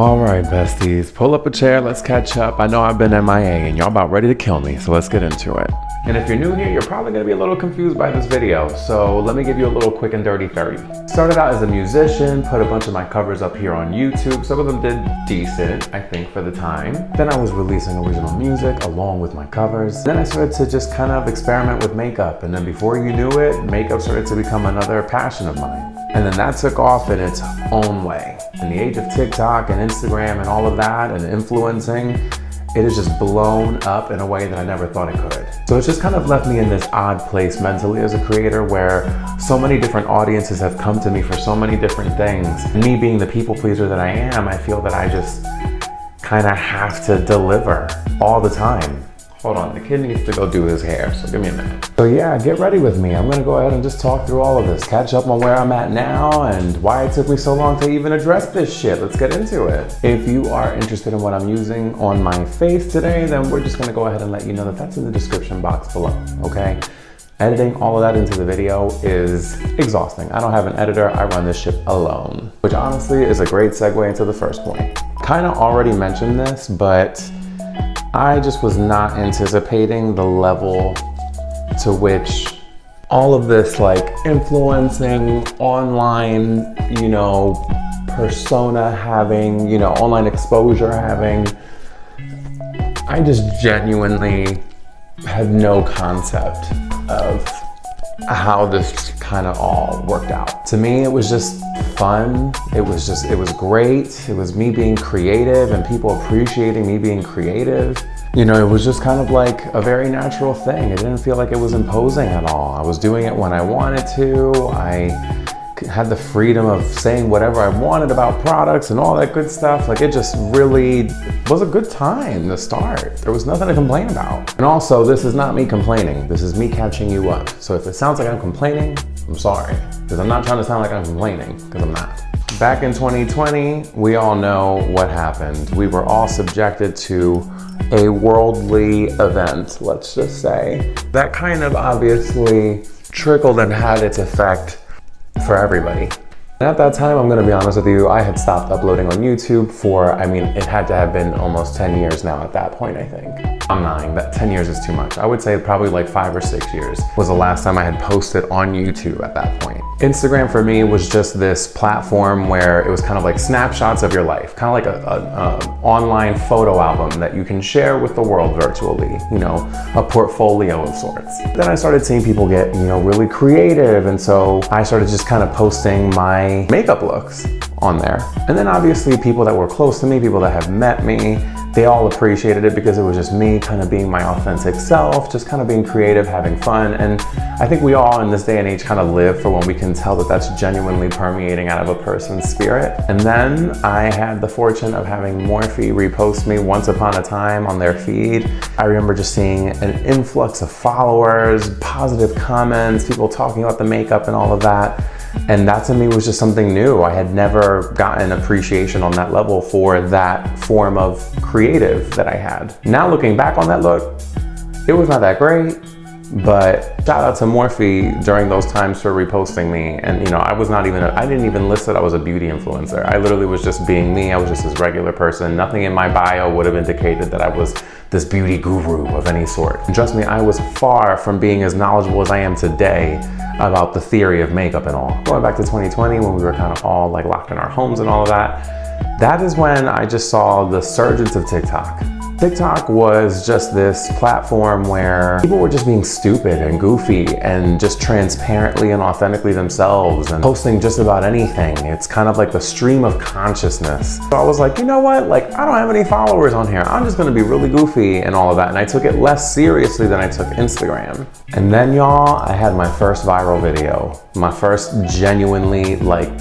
All right, besties, pull up a chair, let's catch up. I know I've been MIA and y'all about ready to kill me, so let's get into it. And if you're new here, you're probably gonna be a little confused by this video, so let me give you a little quick and dirty 30. Started out as a musician, put a bunch of my covers up here on YouTube. Some of them did decent, I think, for the time. Then I was releasing original music along with my covers. Then I started to just kind of experiment with makeup, and then before you knew it, makeup started to become another passion of mine. And then that took off in its own way. In the age of TikTok and Instagram and all of that and influencing, it has just blown up in a way that I never thought it could. So it's just kind of left me in this odd place mentally as a creator where so many different audiences have come to me for so many different things. Me being the people pleaser that I am, I feel that I just kind of have to deliver all the time. Hold on, the kid needs to go do his hair, so give me a minute. So yeah, get ready with me. I'm gonna go ahead and just talk through all of this, catch up on where I'm at now and why it took me so long to even address this shit. Let's get into it. If you are interested in what I'm using on my face today, then we're just gonna go ahead and let you know that that's in the description box below, okay? Editing all of that into the video is exhausting. I don't have an editor, I run this shit alone, which honestly is a great segue into the first point. Kind of already mentioned this, but I just was not anticipating the level to which all of this like influencing, online, persona having, online exposure having, I just genuinely had no concept of how this kind of all worked out. To me, it was just fun. It was great. It was me being creative and people appreciating me being creative. It was just kind of like a very natural thing. It didn't feel like it was imposing at all. I was doing it when I wanted to. I had the freedom of saying whatever I wanted about products and all that good stuff. Like, it just really was a good time to start. There was nothing to complain about. And also, this is not me complaining. This is me catching you up. So if it sounds like I'm complaining, I'm sorry. Because I'm not trying to sound like I'm complaining, because I'm not. Back in 2020, we all know what happened. We were all subjected to a worldly event, let's just say. That kind of obviously trickled and had its effect for everybody. And at that time, I'm gonna be honest with you, I had stopped uploading on YouTube for, it had to have been almost 10 years now at that point, I think. I'm lying, that 10 years is too much. I would say probably like 5 or 6 years was the last time I had posted on YouTube at that point. Instagram for me was just this platform where it was kind of like snapshots of your life, kind of like a online photo album that you can share with the world virtually, a portfolio of sorts. Then I started seeing people get, really creative, and so I started just kind of posting my makeup looks on there. And then obviously people that were close to me, people that have met me, they all appreciated it because it was just me kind of being my authentic self, just kind of being creative, having fun. And I think we all in this day and age kind of live for when we can tell that that's genuinely permeating out of a person's spirit. And then I had the fortune of having Morphe repost me once upon a time on their feed. I remember just seeing an influx of followers, positive comments, people talking about the makeup and all of that. And that to me was just something new. I had never gotten appreciation on that level for that form of creative that I had. Now looking back on that look, it was not that great, but shout out to Morphe during those times for reposting me. And I didn't even list that I was a beauty influencer. I literally was just being me. I was just this regular person. Nothing in my bio would have indicated that I was this beauty guru of any sort. And trust me, I was far from being as knowledgeable as I am today about the theory of makeup and all. Going back to 2020 when we were kind of all like locked in our homes and all of that, that is when I just saw the surgence of TikTok. TikTok was just this platform where people were just being stupid and goofy and just transparently and authentically themselves and posting just about anything. It's kind of like the stream of consciousness. So I was like, you know what? Like, I don't have any followers on here. I'm just gonna be really goofy and all of that. And I took it less seriously than I took Instagram. And then y'all, I had my first viral video. My first genuinely like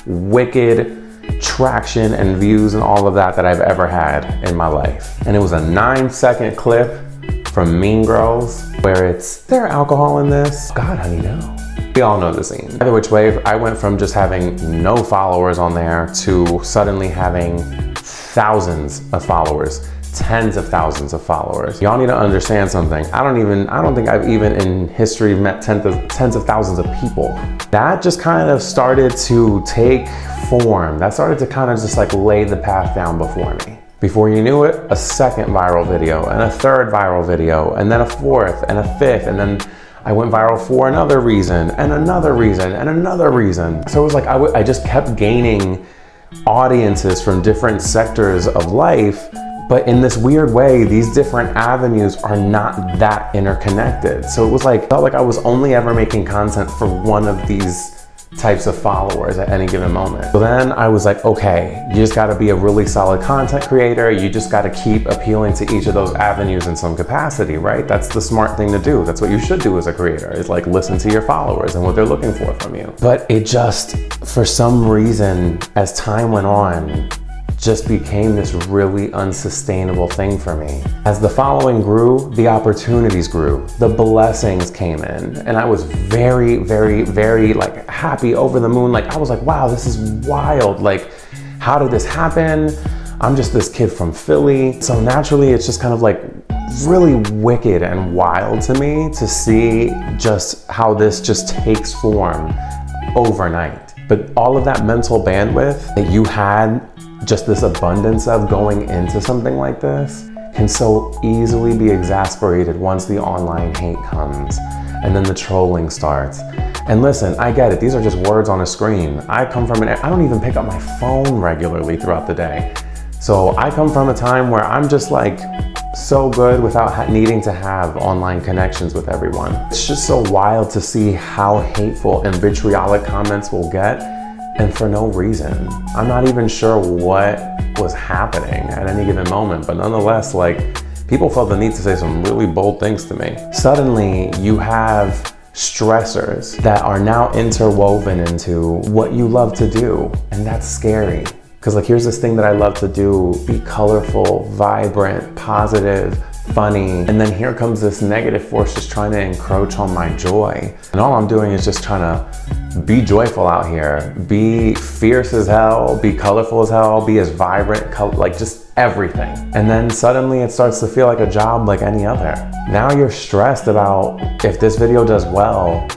wicked traction and views and all of that I've ever had in my life. And it was a 9-second clip from Mean Girls where it's, is there alcohol in this? God, honey, no. We all know the scene. Either which way, I went from just having no followers on there to suddenly having thousands of followers, tens of thousands of followers. Y'all need to understand something. I don't think I've even in history met tens of thousands of people. That just kind of started to take form. That started to kind of just like lay the path down before me. Before you knew it, a second viral video and a third viral video and then a fourth and a fifth, and then I went viral for another reason and another reason and another reason. So it was like I just kept gaining audiences from different sectors of life, but in this weird way, these different avenues are not that interconnected. So it was like, felt like I was only ever making content for one of these types of followers at any given moment. So then I was like, okay, you just gotta be a really solid content creator. You just gotta keep appealing to each of those avenues in some capacity, right? That's the smart thing to do. That's what you should do as a creator, is like listen to your followers and what they're looking for from you. But it just, for some reason, as time went on, just became this really unsustainable thing for me. As the following grew, the opportunities grew, the blessings came in, and I was very, very, very like happy, over the moon. Like I was like, wow, this is wild. Like, how did this happen? I'm just this kid from Philly. So naturally, it's just kind of like really wicked and wild to me to see just how this just takes form overnight. But all of that mental bandwidth that you had, just this abundance of going into something like this, can so easily be exasperated once the online hate comes and then the trolling starts. And listen, I get it, these are just words on a screen. I don't even pick up my phone regularly throughout the day. So I come from a time where I'm just like so good without needing to have online connections with everyone. It's just so wild to see how hateful and vitriolic comments will get, and for no reason. I'm not even sure what was happening at any given moment, but nonetheless, like, people felt the need to say some really bold things to me. Suddenly, you have stressors that are now interwoven into what you love to do, and that's scary. Because like, here's this thing that I love to do, be colorful, vibrant, positive, funny, and then here comes this negative force just trying to encroach on my joy. And all I'm doing is just trying to be joyful out here, be fierce as hell, be colorful as hell, be as vibrant, like just everything. And then suddenly it starts to feel like a job like any other. Now you're stressed about, if this video does well,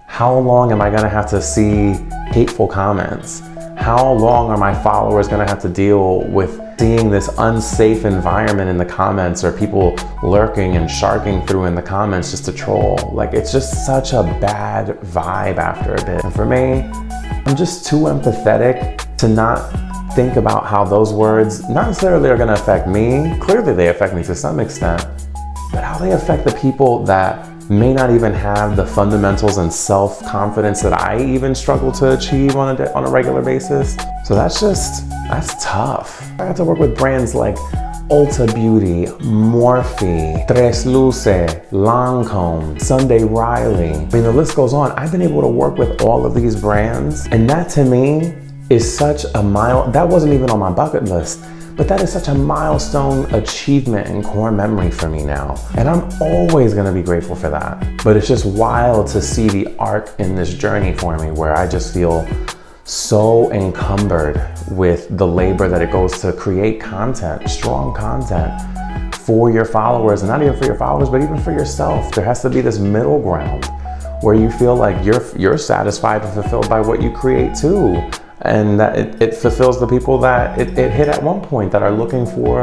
how long am I gonna have to see hateful comments? How long are my followers gonna have to deal with seeing this unsafe environment in the comments, or people lurking and sharking through in the comments just to troll? Like, it's just such a bad vibe after a bit. And for me, I'm just too empathetic to not think about how those words not necessarily are gonna affect me. Clearly they affect me to some extent, but how they affect the people that may not even have the fundamentals and self-confidence that I even struggle to achieve on a regular basis. So that's tough. I got to work with brands like Ulta Beauty, Morphe, Tres Luce, Lancome, Sunday Riley. I mean, the list goes on. I've been able to work with all of these brands, and that to me is such a that wasn't even on my bucket list. But that is such a milestone achievement and core memory for me now. And I'm always gonna be grateful for that. But it's just wild to see the arc in this journey for me, where I just feel so encumbered with the labor that it goes to create content, strong content for your followers, and not even for your followers, but even for yourself. There has to be this middle ground where you feel like you're satisfied and fulfilled by what you create too. And that it fulfills the people that it hit at one point, that are looking for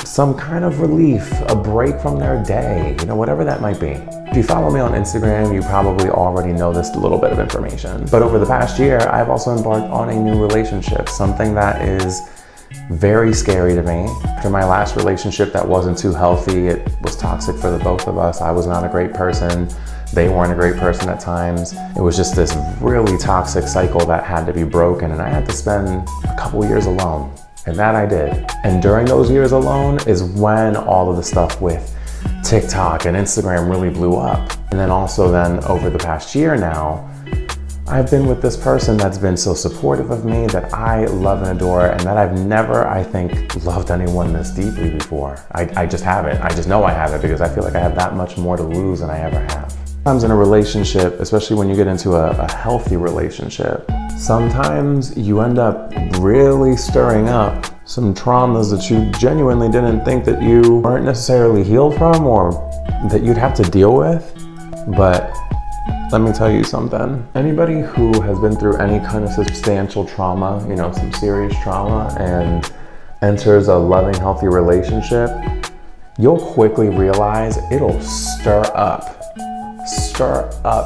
some kind of relief, a break from their day, you know, whatever that might be. If you follow me on Instagram, you probably already know this little bit of information. But over the past year, I've also embarked on a new relationship, something that is very scary to me. After my last relationship that wasn't too healthy, it was toxic for the both of us. I was not a great person. They weren't a great person at times. It was just this really toxic cycle that had to be broken, and I had to spend a couple years alone, and that I did. And during those years alone is when all of the stuff with TikTok and Instagram really blew up. And then also over the past year now, I've been with this person that's been so supportive of me, that I love and adore, and that I've never, I think, loved anyone this deeply before. I just haven't. I just know I haven't, because I feel like I have that much more to lose than I ever have. Sometimes in a relationship, especially when you get into a healthy relationship, sometimes you end up really stirring up some traumas that you genuinely didn't think that you weren't necessarily healed from or that you'd have to deal with. But let me tell you something. Anybody who has been through any kind of substantial trauma, you know, some serious trauma, and enters a loving, healthy relationship, you'll quickly realize it'll stir up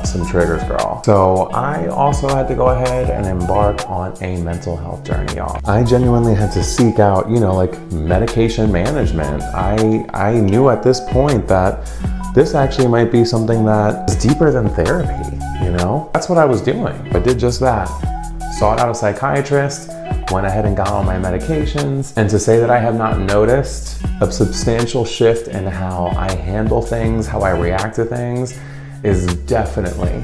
some triggers, girl. So I also had to go ahead and embark on a mental health journey, y'all. I genuinely had to seek out, you know, like medication management. I knew at this point that this actually might be something that is deeper than therapy, you know? That's what I was doing. I did just that. Sought out a psychiatrist, went ahead and got on my medications. And to say that I have not noticed a substantial shift in how I handle things, how I react to things, is definitely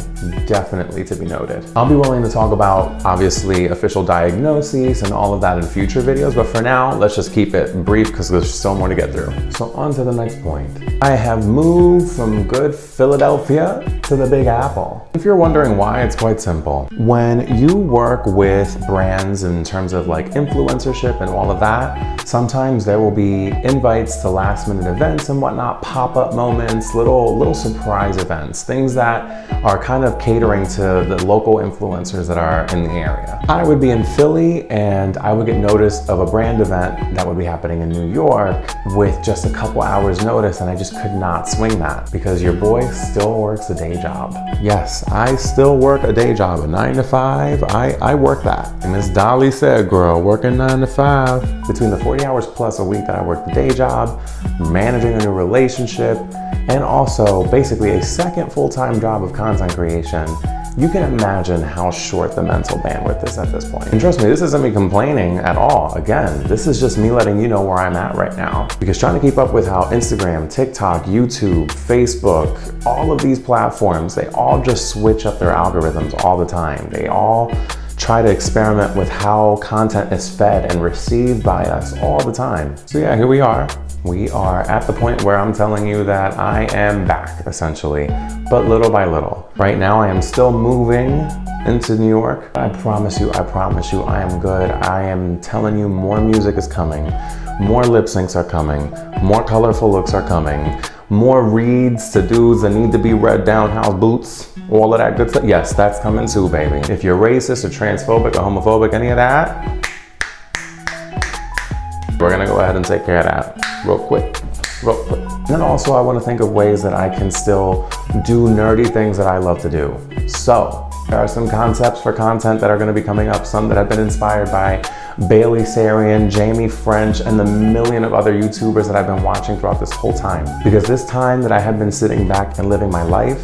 to be noted. I'll be willing to talk about, obviously, official diagnoses and all of that in future videos, but for now, let's just keep it brief because there's still more to get through. So on to the next point. I have moved from good Philadelphia to the Big Apple. If you're wondering why, it's quite simple. When you work with brands in terms of like influencership and all of that, sometimes there will be invites to last minute events and whatnot, pop-up moments, little surprise events, things that are kind of catering to the local influencers that are in the area. I would be in Philly and I would get notice of a brand event that would be happening in New York with just a couple hours notice, and I just could not swing that because your boy still works a day job. Yes, I still work a day job, a 9 to 5. I work that. And Miss Dolly said, girl, working 9 to 5. Between the 40 hours plus a week that I work the day job, managing a new relationship, and also basically a second full-time job of content creation, you can imagine how short the mental bandwidth is at this point. And trust me, this isn't me complaining at all. Again, this is just me letting you know where I'm at right now. Because trying to keep up with how Instagram, TikTok, YouTube, Facebook, all of these platforms, they all just switch up their algorithms all the time. They all try to experiment with how content is fed and received by us all the time. So yeah, here we are. We are at the point where I'm telling you that I am back, essentially, but little by little. Right now, I am still moving into New York. I promise you, I am good. I am telling you, more music is coming. More lip syncs are coming. More colorful looks are coming. More reads to dudes that need to be red down house boots. All of that good stuff. Yes, that's coming too, baby. If you're racist or transphobic or homophobic, any of that, we're gonna go ahead and take care of that real quick. And then also I wanna think of ways that I can still do nerdy things that I love to do. So there are some concepts for content that are gonna be coming up, some that have been inspired by Bailey Sarian, Jamie French, and the million of other YouTubers that I've been watching throughout this whole time. Because this time that I have been sitting back and living my life,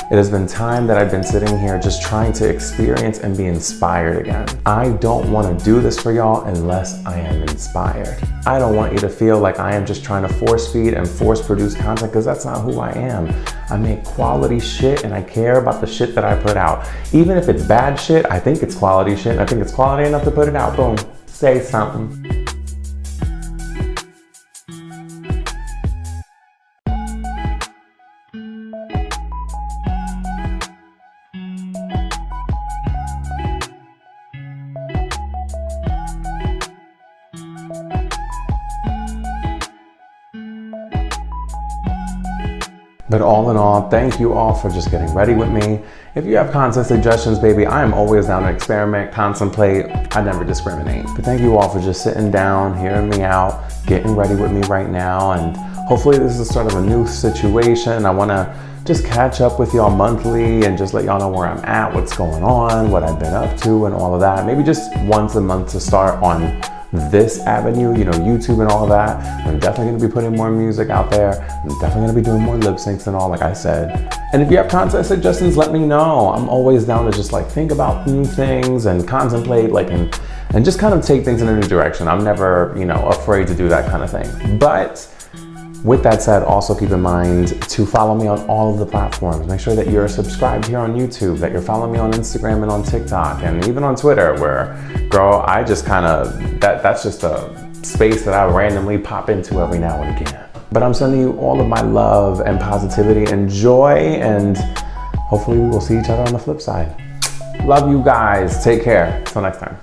it has been time that I've been sitting here just trying to experience and be inspired again. I don't want to do this for y'all unless I am inspired. I don't want you to feel like I am just trying to force feed and force produce content, because that's not who I am. I make quality shit and I care about the shit that I put out. Even if it's bad shit, I think it's quality shit and I think it's quality enough to put it out. Boom. Say something. But all in all, thank you all for just getting ready with me. If you have content suggestions, baby, I am always down to experiment, contemplate. I never discriminate. But thank you all for just sitting down, hearing me out, getting ready with me right now. And hopefully this is sort of a new situation. I want to just catch up with y'all monthly and just let y'all know where I'm at, what's going on, what I've been up to and all of that. Maybe just once a month to start on this avenue, you know, YouTube and all of that. I'm definitely going to be putting more music out there. I'm definitely going to be doing more lip syncs and all, like I said. And if you have content suggestions, let me know. I'm always down to just like think about new things and contemplate, like, and just kind of take things in a new direction. I'm never, you know, afraid to do that kind of thing. But with that said, also keep in mind to follow me on all of the platforms. Make sure that you're subscribed here on YouTube, that you're following me on Instagram and on TikTok, and even on Twitter, where, girl, I just kind of, that's just a space that I randomly pop into every now and again. But I'm sending you all of my love and positivity and joy, and hopefully we will see each other on the flip side. Love you guys. Take care. Till next time.